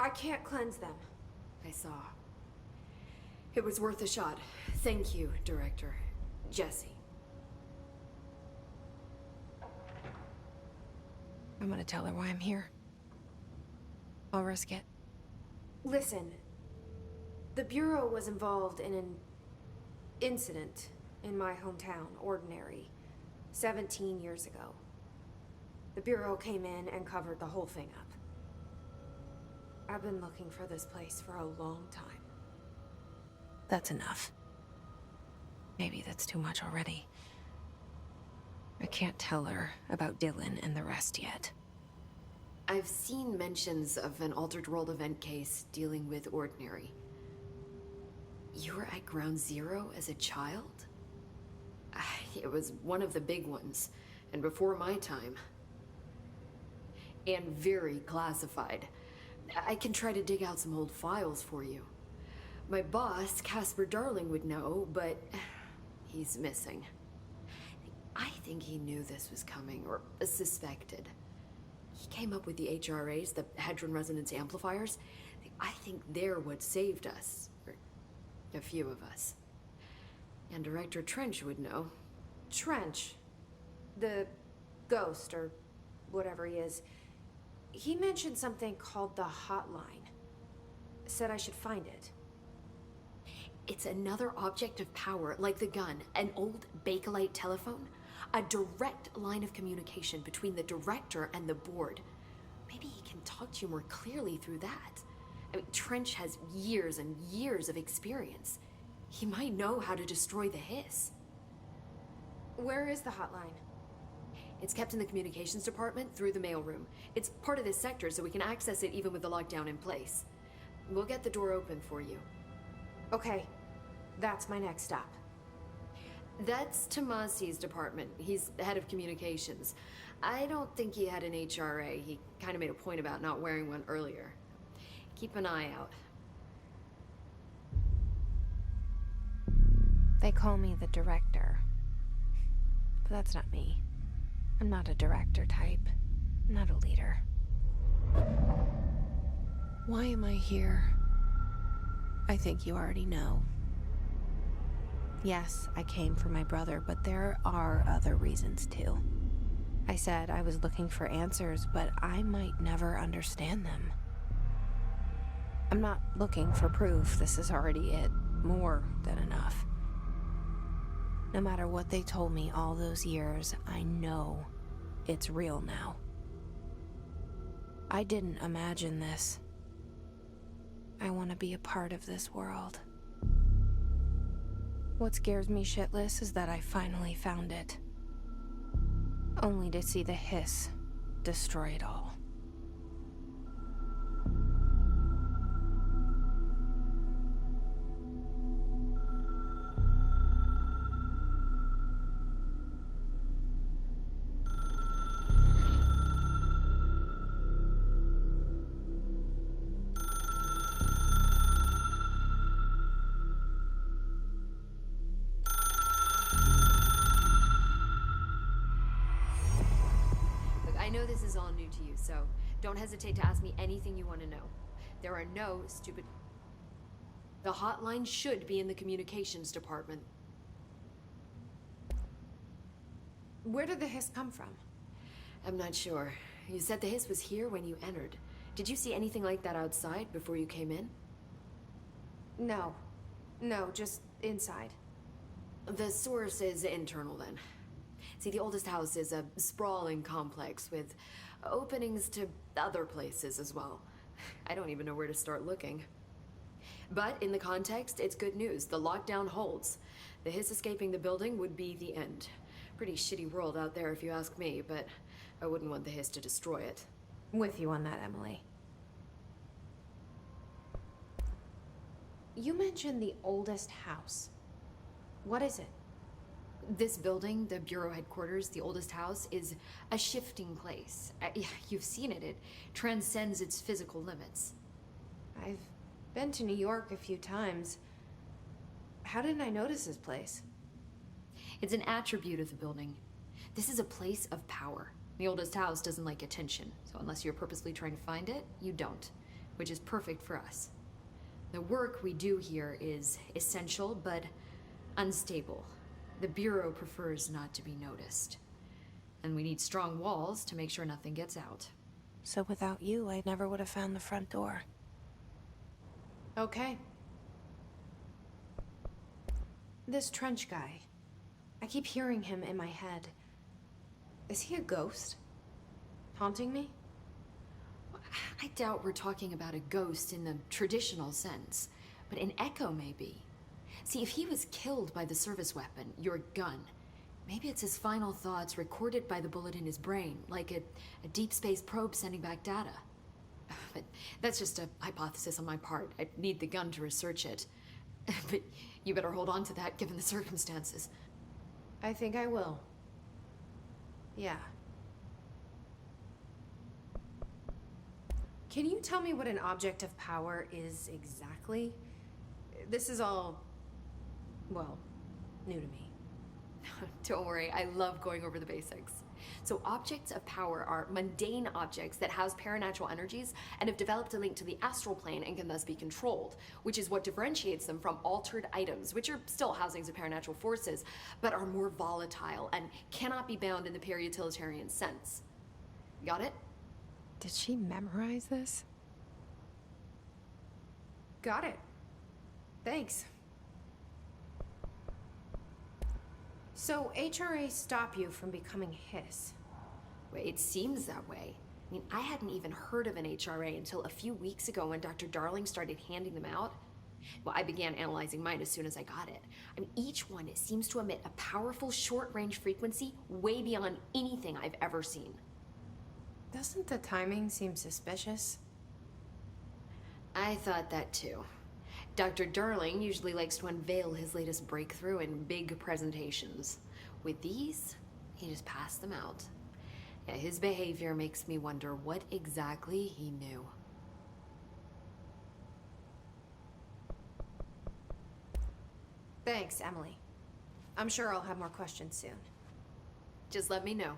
I can't cleanse them. I saw. It was worth a shot. Thank you, Director. Jesse. I'm gonna tell her why I'm here. I'll risk it. Listen, the Bureau was involved in an incident in my hometown, Ordinary, 17 years ago. The Bureau came in and covered the whole thing up. I've been looking for this place for a long time. That's enough. Maybe that's too much already. I can't tell her about Dylan and the rest yet. I've seen mentions of an Altered World event case dealing with Ordinary. You were at Ground Zero as a child? It was one of the big ones, and before my time. And very classified. I can try to dig out some old files for you. My boss, Casper Darling, would know, but he's missing. I think he knew this was coming, or suspected. He came up with the HRAs, the Hedron Resonance Amplifiers. I think they're what saved us. Or a few of us. And Director Trench would know. Trench, the ghost, or whatever he is, he mentioned something called the Hotline. Said I should find it. It's another object of power, like the gun, an old Bakelite telephone. A direct line of communication between the director and the board. Maybe he can talk to you more clearly through that. I mean, Trench has years and years of experience. He might know how to destroy the Hiss. Where is the Hotline? It's kept in the communications department through the mailroom. It's part of this sector, so we can access it even with the lockdown in place. We'll get the door open for you. Okay, that's my next stop. That's Tomasi's department. He's the head of communications. I don't think he had an HRA. He kind of made a point about not wearing one earlier. Keep an eye out. They call me the director. But that's not me. I'm not a director type. I'm not a leader. Why am I here? I think you already know. Yes, I came for my brother, but there are other reasons too. I said I was looking for answers, but I might never understand them. I'm not looking for proof. This is already it. More than enough. No matter what they told me all those years, I know it's real now. I didn't imagine this. I want to be a part of this world. What scares me shitless is that I finally found it. Only to see the Hiss destroy it all. I know this is all new to you, so don't hesitate to ask me anything you want to know. There are no stupid... The hotline should be in the communications department. Where did the Hiss come from? I'm not sure. You said the Hiss was here when you entered. Did you see anything like that outside before you came in? No. No, just inside. The source is internal, then. See, the oldest house is a sprawling complex with openings to other places as well. I don't even know where to start looking. But in the context, it's good news. The lockdown holds. The Hiss escaping the building would be the end. Pretty shitty world out there if you ask me, but I wouldn't want the Hiss to destroy it. With you on that, Emily. You mentioned the oldest house. What is it? This building, the Bureau headquarters, the oldest house, is a shifting place. Yeah, you've seen it. It transcends its physical limits. I've been to New York a few times. How didn't I notice this place? It's an attribute of the building. This is a place of power. The oldest house doesn't like attention, so unless you're purposely trying to find it, you don't. which is perfect for us. The work we do here is essential, but unstable. The Bureau prefers not to be noticed. And we need strong walls to make sure nothing gets out. So without you, I never would have found the front door. Okay. This Trench guy. I keep hearing him in my head. Is he a ghost? Haunting me? I doubt we're talking about a ghost in the traditional sense, but an echo maybe. See, if he was killed by the service weapon, your gun, maybe it's his final thoughts recorded by the bullet in his brain, like a deep space probe sending back data. But that's just a hypothesis on my part. I need the gun to research it. But you better hold on to that given the circumstances. I think I will. Yeah. Can you tell me what an object of power is exactly? This is all, well, new to me. Don't worry, I love going over the basics. So objects of power are mundane objects that house paranatural energies and have developed a link to the astral plane and can thus be controlled, which is what differentiates them from altered items, which are still housings of paranatural forces, but are more volatile and cannot be bound in the peri-utilitarian sense. Got it? Did she memorize this? Got it. Thanks. So HRA stop you from becoming Hiss? Well, it seems that way. I mean, I hadn't even heard of an HRA until a few weeks ago when Dr. Darling started handing them out. Well, I began analyzing mine as soon as I got it. I mean, each one seems to emit a powerful short-range frequency way beyond anything I've ever seen. Doesn't the timing seem suspicious? I thought that too. Dr. Darling usually likes to unveil his latest breakthrough in big presentations. With these, he just passed them out. Yeah, his behavior makes me wonder what exactly he knew. Thanks, Emily. I'm sure I'll have more questions soon. Just let me know.